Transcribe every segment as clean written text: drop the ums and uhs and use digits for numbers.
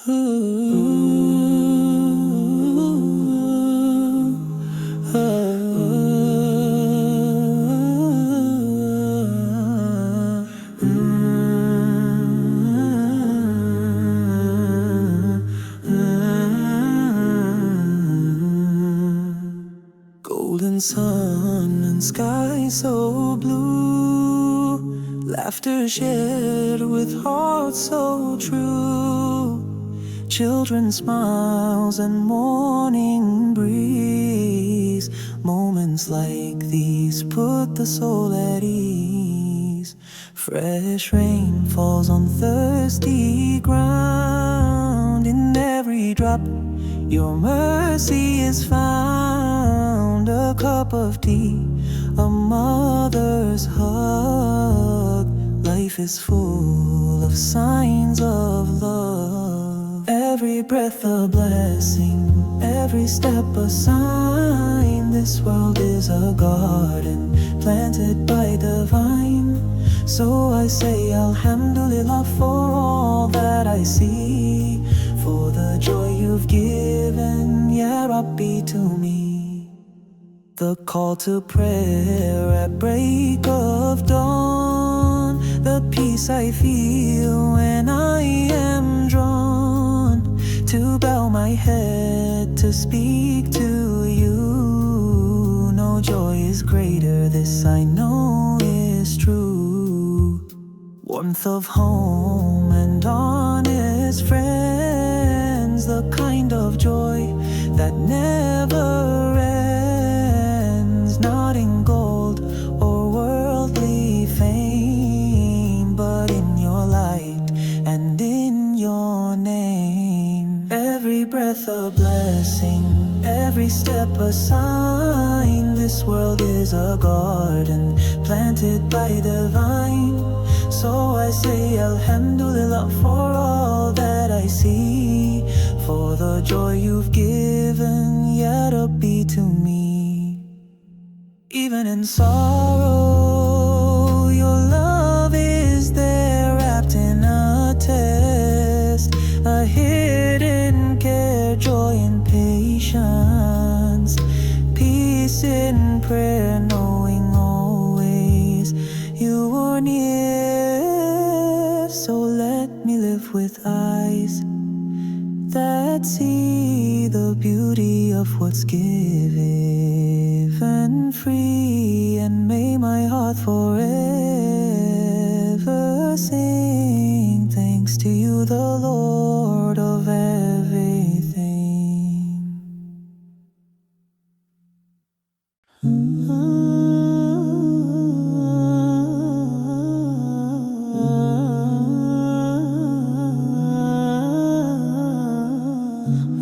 Golden sun and sky so blue, laughter shared with hearts so true, children's smiles and morning breeze. Moments like these put the soul at ease. Fresh rain falls on thirsty ground. In every drop your mercy is found. A cup of tea, a mother's hug. Life is full of signs of love. Every breath a blessing, every step a sign. This world is a garden planted by the vine. So I say Alhamdulillah for all that I see, for the joy you've given, Ya Rabbi, to me. The call to prayer at break of dawn, the peace I feel when I am drawn to bow my head to speak to you. No joy is greater, this I know is true. Warmth of home and honest friends, the kind of joy that never ends. Not in gold or worldly fame, but in your light and in your name. Every breath a blessing, every step a sign. This world is a garden planted by the vine. So I say Alhamdulillah for all that I see, for the joy you've given, Ya Rabbi, to me. Even in sorrow, your love is there, wrapped in a test, a hidden care, joy in patience, peace in prayer, knowing always you are near. So let me live with eyes that see the beauty of what's given free, and may my heart forever sing thanks to you, the Lord of everything.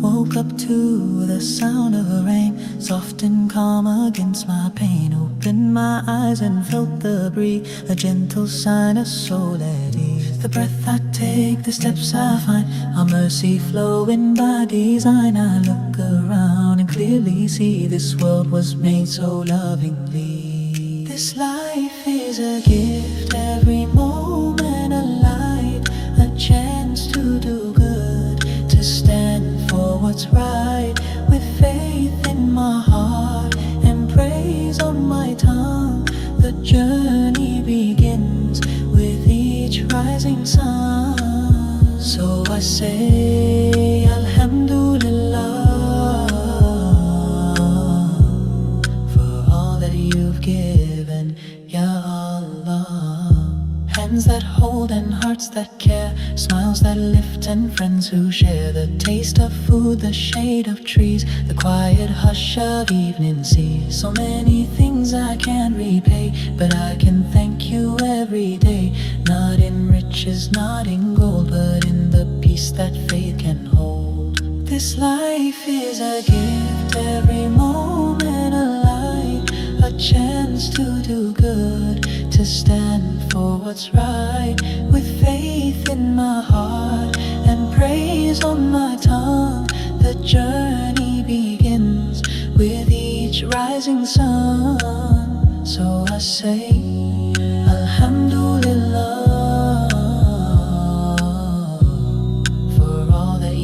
Woke up to the sound of the rain, soft and calm against my pain. Opened my eyes and felt the breeze, a gentle sign of soul at ease. The breath I take, the steps I find, a mercy flowing by design. I look around and clearly see this world was made so lovingly. This life is a gift, every moment a light, a chance to do good, to stand for what's right, with faith in my heart and praise on my tongue. The journey begins with each rising sun. So I say Alhamdulillah for all that you've given, Ya Allah. Hands that hold and hearts that care, smiles that lift and friends who share the taste of food, the shade of trees, the quiet hush of evening sea. So many things I can't repay, but I can thank you every day. Not in riches, not in gold, but in the peace that faith can hold. This life is a gift, every moment a light, a chance to do good, to stand for what's right, with faith in my heart and praise on my tongue. The journey begins with each rising sun. So I say Alhamdulillah for all that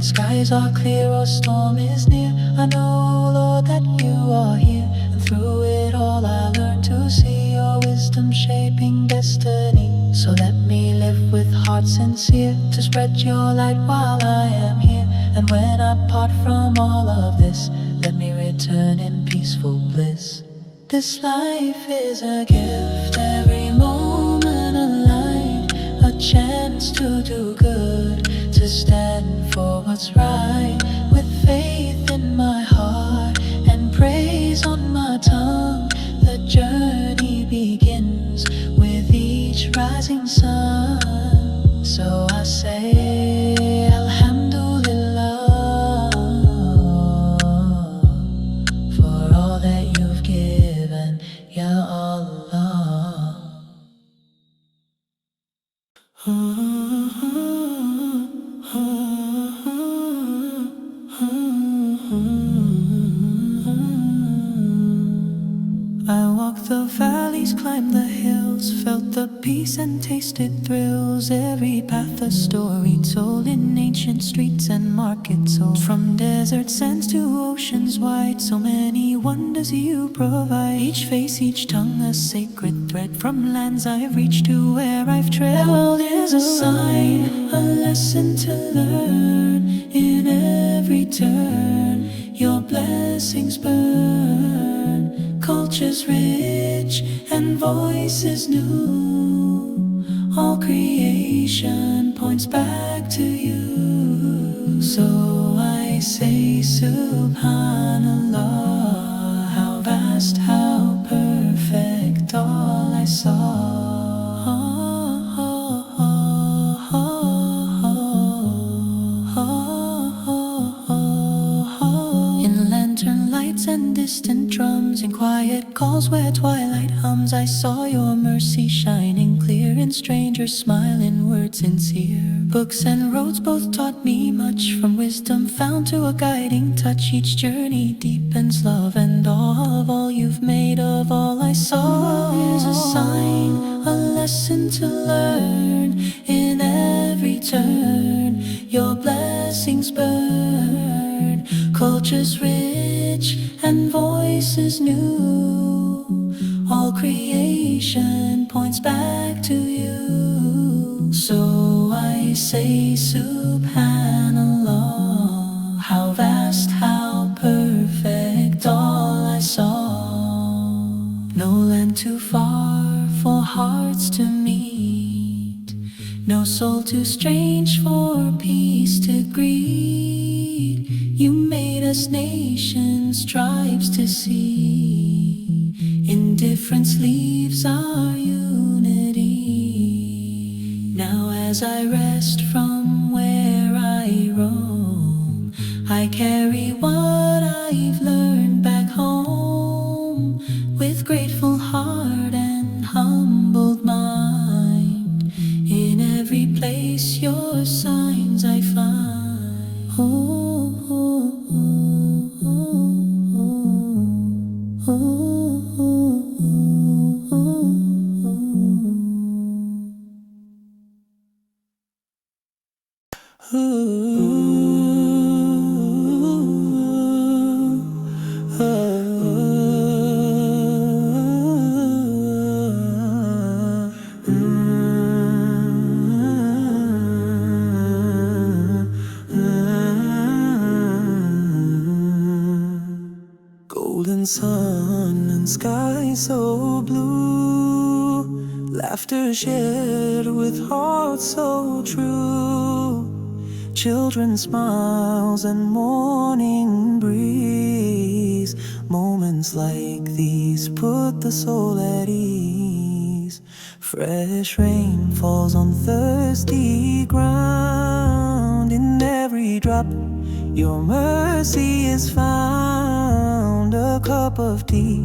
skies are clear or storm is near, I know, Lord, that you are here. And through it all I learn to see your wisdom shaping destiny. So let me live with heart sincere, to spread your light while I am here. And when I part from all of this, let me return in peaceful bliss. This life is a gift, every moment a light, a chance to do good, to stand for what's right, with faith in my heart and praise on my tongue. The journey begins with each rising sun. So I say Alhamdulillah for all that you've given, Ya Allah. I walked the valleys, climbed the hills, felt the peace and tasted thrills. Every path a story told in ancient streets and markets old. From desert sands to oceans wide, so many wonders you provide. Each face, each tongue a sacred thread, from lands I've reached to where I've tread. The world is a sign, a lesson to learn. In every turn, your blessings burn. Culture's rich and voices new. All creation points back to you. So I say Subhanallah, how vast, how perfect all I saw. In lantern lights and distant drums, in quiet calls where twilight hums, I saw your mercy shining clear in strangers' smiling words sincere. Books and roads both taught me much, from wisdom found to a guiding touch. Each journey deepens love and awe of all you've made, of all I saw. Is a sign, a lesson to learn. In every turn, your blessings burn. Culture's rich and voices new. All creation points back to you. So I say Subhanallah, how vast, how perfect all I saw. No land too far for hearts to meet, no soul too strange for peace to greet. You made us nations, tribes to see. Indifference leaves our unity. Now as I rest from where I roam, I carry what I've learned back home. With grateful heart and humbled mind, in every place your signs I find. Oh. Golden sun and sky so blue, laughter shared with hearts so true. Children's smiles and morning breeze. Moments like these put the soul at ease. Fresh rain falls on thirsty ground. In every drop your mercy is found. A cup of tea,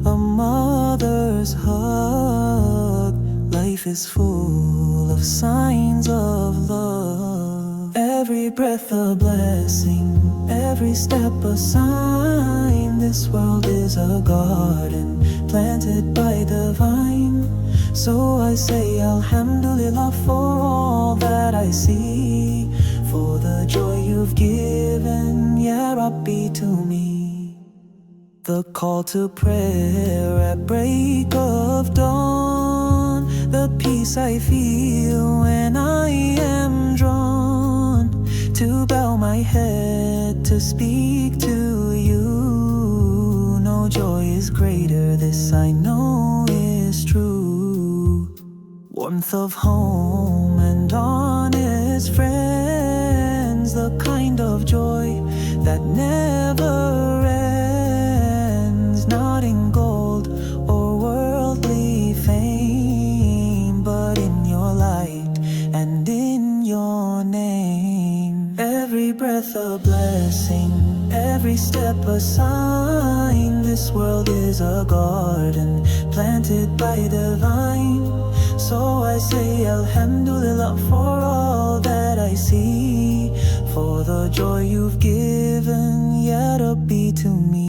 a mother's hug. Life is full of signs of love. Every breath a blessing, every step a sign. This world is a garden planted by the vine. So I say Alhamdulillah for all that I see. for the joy you've given, Ya Rabbi, to me. The call to prayer at break of dawn, the peace I feel when I am drawn to bow my head to speak to you. No joy is greater, this I know is true. Warmth of home and honest friends, the kind of joy that never ends. Not in gold or worldly fame, but in your light and in your name. Every breath a blessing, every step a sign. This world is a garden planted by divine. So I say Alhamdulillah for all that I see, for the joy you've given, Ya Rabbi, to me.